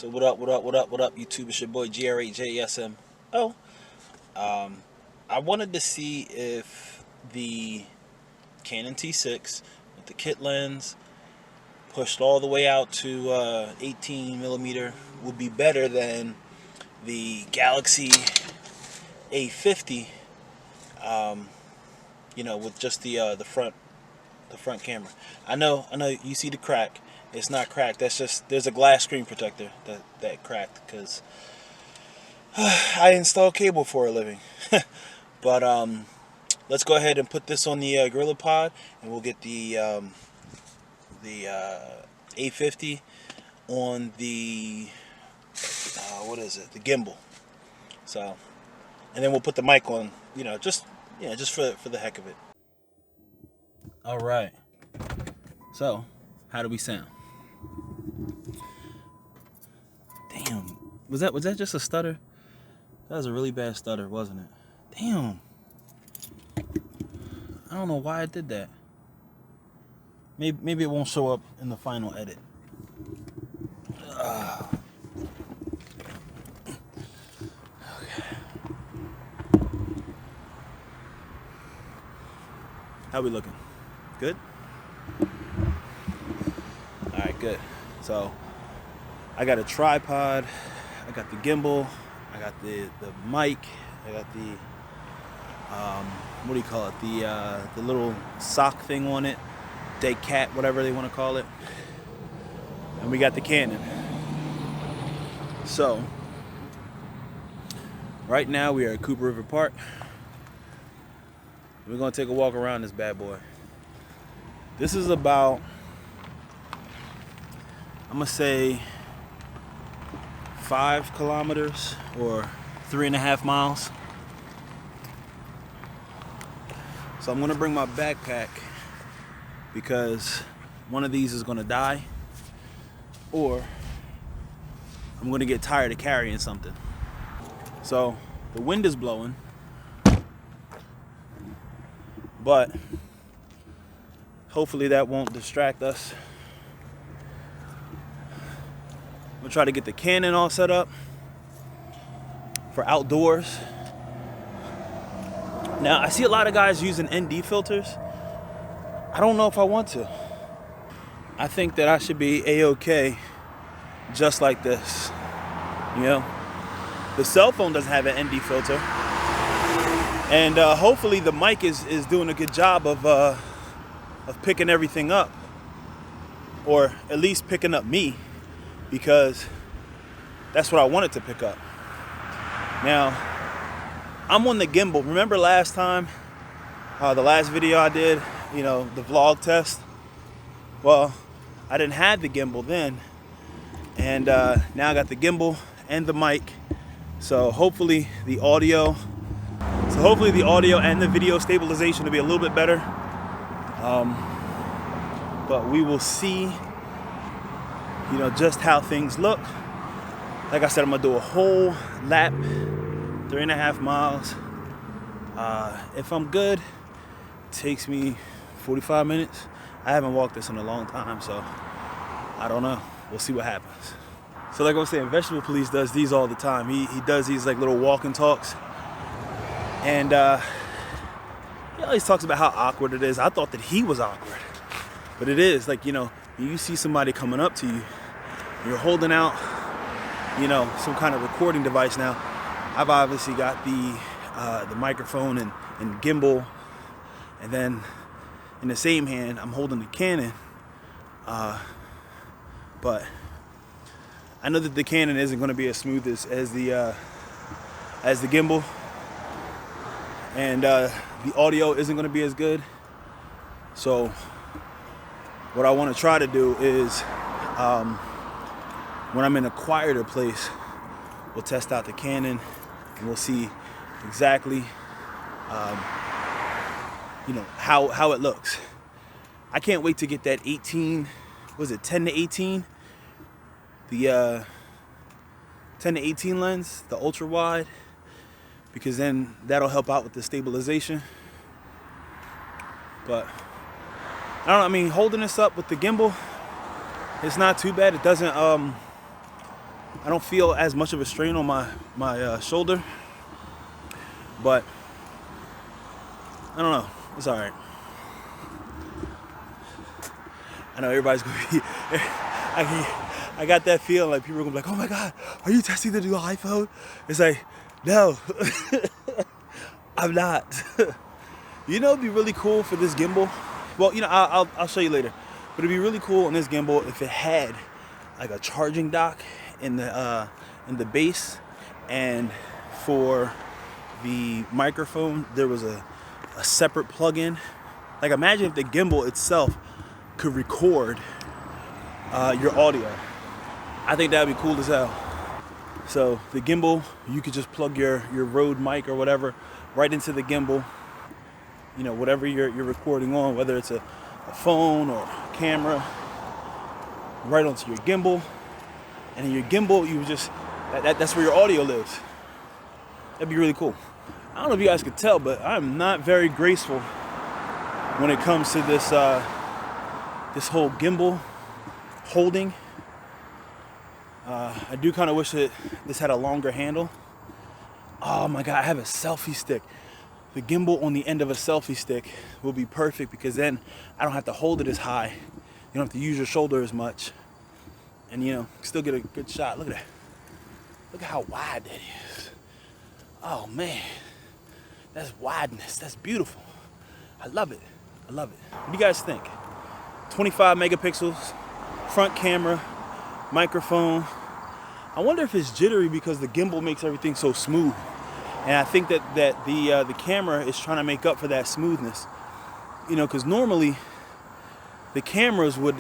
So what up, YouTube? It's your boy GR8JSM. I wanted to see if the Canon T6 with the kit lens pushed all the way out to 18mm would be better than the Galaxy A50, with just the front camera. I know you see the crack. It's not cracked. That's just there's a glass screen protector that cracked because I install cable for a living. But let's go ahead and put this on the Gorilla Pod, and we'll get the A50 on the the gimbal. So, and then we'll put the mic on, just for the heck of it. All right. So, how do we sound? Damn. Was that just a stutter? That was a really bad stutter, wasn't it? Damn. I don't know why I did that. Maybe it won't show up in the final edit. Okay. How we looking? Good? Alright, good. So, I got a tripod, I got the gimbal, I got the mic, I got the what do you call it? The little sock thing on it, dead cat, whatever they want to call it. And we got the Canon. So, right now we are at Cooper River Park. We're gonna take a walk around this bad boy. This is about, I'm gonna say 5 kilometers or 3.5 miles. So I'm gonna bring my backpack because one of these is gonna die, or I'm gonna get tired of carrying something. So the wind is blowing, but hopefully that won't distract us. I'm gonna try to get the Canon all set up for outdoors. Now, I see a lot of guys using ND filters. I don't know if I want to. I think that I should be A-okay just like this. The cell phone doesn't have an ND filter. And hopefully the mic is doing a good job of picking everything up. Or at least picking up me, because that's what I wanted to pick up. Now, I'm on the gimbal. Remember last time, the last video I did, the vlog test? Well, I didn't have the gimbal then, and now I got the gimbal and the mic. So hopefully the audio and the video stabilization will be a little bit better. But we will see, just how things look. Like I said, I'm gonna do a whole lap, 3.5 miles. If I'm good, it takes me 45 minutes. I haven't walked this in a long time, so I don't know. We'll see what happens. So like I was saying, Vegetable Police does these all the time. He does these like little walk and talks. And he always talks about how awkward it is. I thought that he was awkward. But it is, like, you see somebody coming up to you, you're holding out, some kind of recording device. Now, I've obviously got the microphone and gimbal, and then in the same hand, I'm holding the Canon. But I know that the Canon isn't going to be as smooth as the gimbal, and the audio isn't going to be as good. So what I want to try to do is, when I'm in a quieter place, we'll test out the Canon and we'll see exactly, how it looks. I can't wait to get that 10 to 18? The 10 to 18 lens, the ultra wide, because then that'll help out with the stabilization. But I holding this up with the gimbal, it's not too bad. It doesn't I don't feel as much of a strain on my shoulder, but I don't know, it's all right. I know everybody's gonna be, I got that feeling like people are gonna be like, oh my God, are you testing the new iPhone? It's like, no, I'm not. You know, it'd be really cool for this gimbal. Well, you know, I'll show you later. But it'd be really cool on this gimbal if it had like a charging dock in the base, and for the microphone there was a separate plug-in. Like, imagine if the gimbal itself could record your audio. I think that'd be cool as hell. So the gimbal, you could just plug your Rode mic or whatever right into the gimbal. You know, whatever you're recording on, whether it's a phone or a camera, right onto your gimbal. And in your gimbal, you just, that's where your audio lives. That'd be really cool. I don't know if you guys could tell, but I'm not very graceful when it comes to this this whole gimbal holding. I do kind of wish that this had a longer handle. Oh my God, I have a selfie stick. The gimbal on the end of a selfie stick will be perfect, because then I don't have to hold it as high. You don't have to use your shoulder as much. And, you know, still get a good shot. Look at that. Look at how wide that is. Oh man, that's wideness. That's beautiful. I love it. I love it. What do you guys think? 25 megapixels, front camera, microphone. I wonder if it's jittery because the gimbal makes everything so smooth. And I think that the camera is trying to make up for that smoothness. You know, because normally the cameras would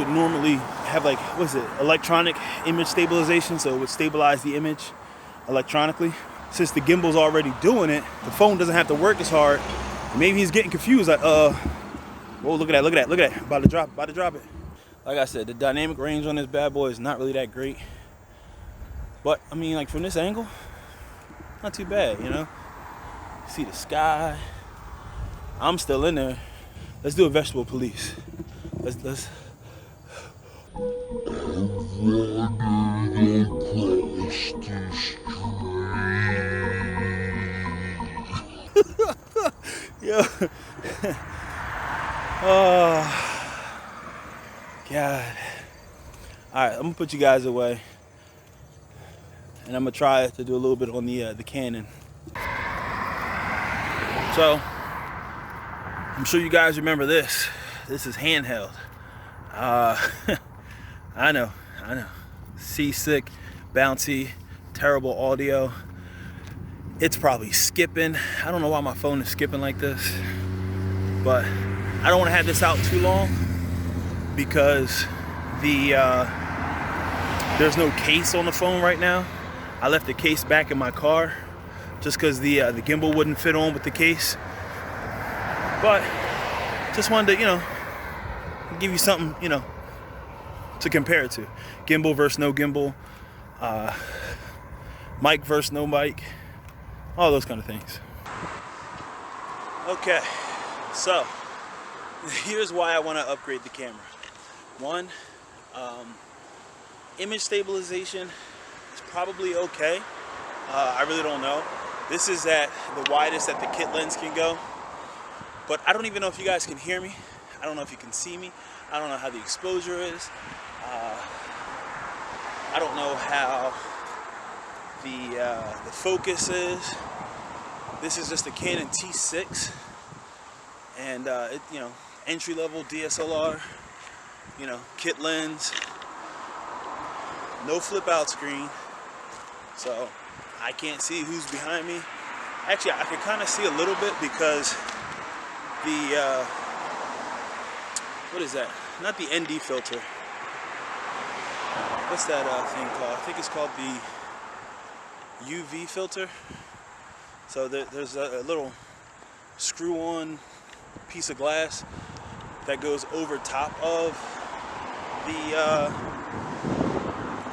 normally have, like, what's it, electronic image stabilization, so it would stabilize the image electronically. Since the gimbal's already doing it, the phone doesn't have to work as hard. Maybe he's getting confused, like, whoa, look at that, look at that, look at that, about to drop it. Like I said, the dynamic range on this bad boy is not really that great. But, I mean, like, from this angle, not too bad, you know? See the sky. I'm still in there. Let's do a vegetable police. Let's. Yo. Oh. God. All right, I'm gonna put you guys away, and I'm gonna try to do a little bit on the Canon. So I'm sure you guys remember this. This is handheld. I know. Seasick, bouncy, terrible audio. It's probably skipping. I don't know why my phone is skipping like this, but I don't want to have this out too long because there's no case on the phone right now. I left the case back in my car just because the gimbal wouldn't fit on with the case. But just wanted to, you know, give you something, you know, to compare it to. Gimbal versus no gimbal, mic versus no mic, all those kind of things. Okay, so here's why I want to upgrade the camera. One, image stabilization is probably okay. I really don't know. This is at the widest that the kit lens can go. But I don't even know if you guys can hear me. I don't know if you can see me. I don't know how the exposure is. I don't know how the focus is. This is just a Canon T6, and it, you know, entry-level DSLR. You know, kit lens, no flip-out screen, so I can't see who's behind me. Actually, I can kind of see a little bit because the what is that? Not the ND filter. What's that thing called? I think it's called the UV filter. So there's a little screw-on piece of glass that goes over top of the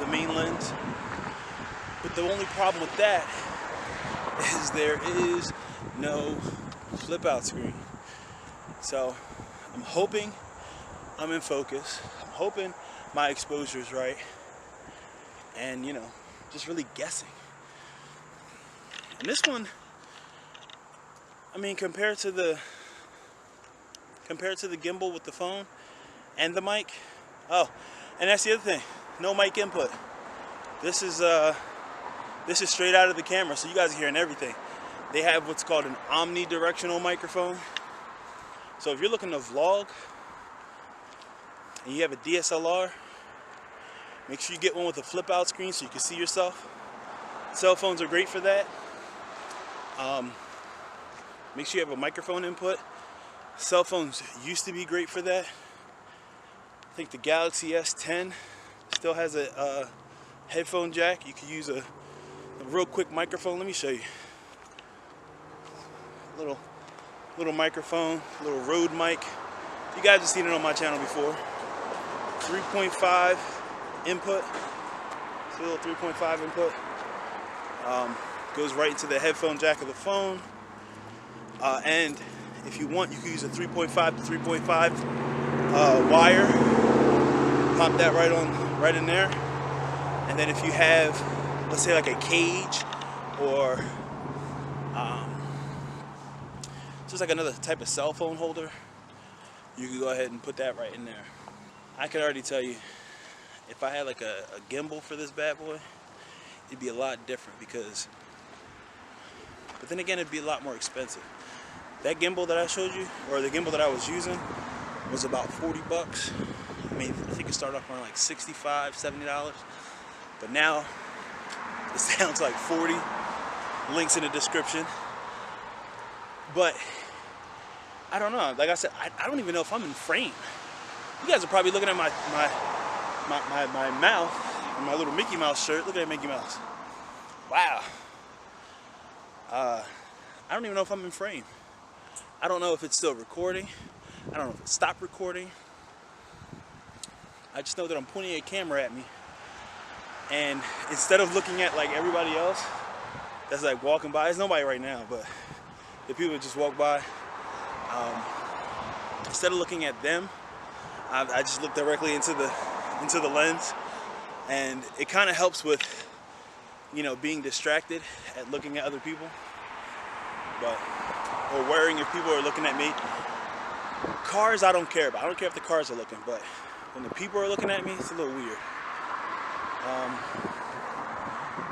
main lens. But the only problem with that is there is no flip-out screen. So I'm hoping I'm in focus. I'm hoping my exposure is right. and, you know, just really guessing. And this one, I mean, compared to the gimbal with the phone and the mic. Oh, and that's the other thing, no mic input. This is straight out of the camera, so you guys are hearing everything. They have what's called an omnidirectional microphone. So if you're looking to vlog and you have a DSLR, make sure you get one with a flip out screen so you can see yourself. Cell phones are great for that. Make sure you have a microphone input. Cell phones used to be great for that. I think the Galaxy S10 still has a headphone jack. You could use a real quick microphone. Let me show you. Little microphone, little Rode mic. You guys have seen it on my channel before. 3.5 input. It's a little 3.5 input. Goes right into the headphone jack of the phone. And if you want, you can use a 3.5 to 3.5 wire. Pop that right in there. And then if you have, let's say, like a cage or just like another type of cell phone holder, you can go ahead and put that right in there. I could already tell you, if I had like a gimbal for this bad boy, it'd be a lot different because, but then again, it'd be a lot more expensive. That gimbal that I showed you, or the gimbal that I was using, was about 40 bucks. I mean, I think it started off around like $65, $70. But now, it sounds like 40. Links in the description. But, I don't know. Like I said, I don't even know if I'm in frame. You guys are probably looking at my mouth, and my little Mickey Mouse shirt. Look at that Mickey Mouse. Wow. I don't even know if I'm in frame. I don't know if it's still recording. I don't know if it stopped recording. I just know that I'm pointing a camera at me. And instead of looking at like everybody else that's like walking by, there's nobody right now, but the people that just walk by, instead of looking at them, I just look directly into the lens, and it kind of helps with, you know, being distracted at looking at other people, or worrying if people are looking at me. Cars, I don't care about. I don't care if the cars are looking, but when the people are looking at me, it's a little weird.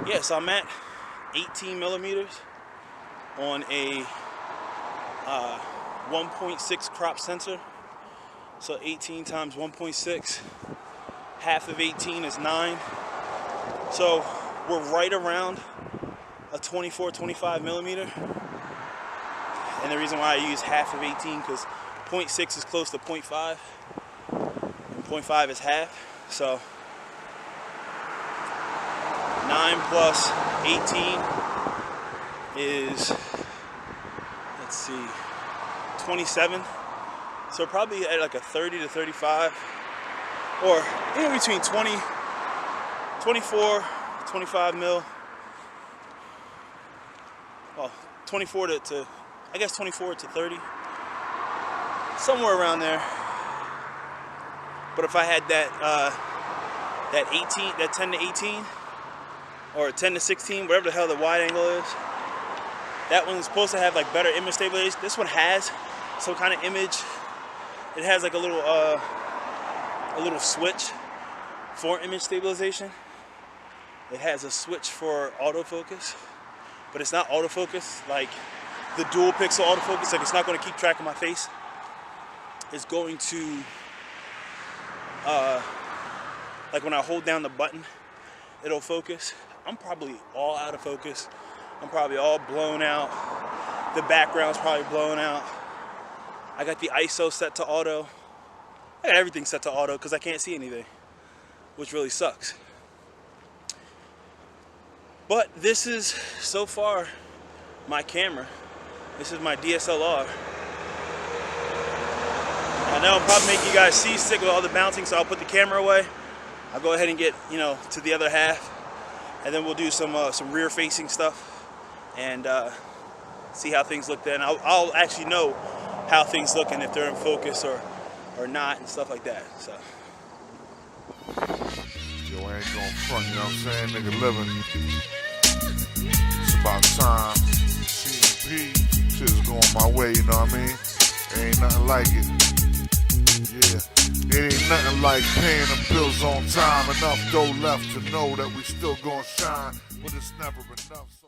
Yeah, so I'm at 18 millimeters on a 1.6 crop sensor. So 18 times 1.6, half of 18 is 9. So we're right around a 24, 25 millimeter. And the reason why I use half of 18, because 0.6 is close to 0.5, and 0.5 is half. So 9 plus 18 is, let's see, 27. So probably at like a 30 to 35, or in between 20, 24, 25 mil. Well, 24 to I guess 24 to 30, somewhere around there. But if I had that 10 to 18, or 10 to 16, whatever the hell the wide angle is, that one's supposed to have like better image stabilization. This one has some kind of image. It has like a little switch for image stabilization. It has a switch for autofocus, but it's not autofocus like the dual pixel autofocus. Like, it's not going to keep track of my face. It's going to, like when I hold down the button, it'll focus. I'm probably all out of focus. I'm probably all blown out. The background's probably blown out. I got the ISO set to auto. I got everything set to auto because I can't see anything, which really sucks. But this is, so far, my camera. This is my DSLR. I know I'm probably making you guys seasick with all the bouncing, so I'll put the camera away. I'll go ahead and get, you know, to the other half, and then we'll do some rear-facing stuff and see how things look then. I'll actually know how things look and if they're in focus or not and stuff like that. So. ain't gonna front, you know what I'm saying? Nigga living. It's about time. C&P, shit's going my way, you know what I mean? There ain't nothing like it. Yeah. There ain't nothing like paying the bills on time. Enough dough left to know that we still gonna shine, but it's never enough.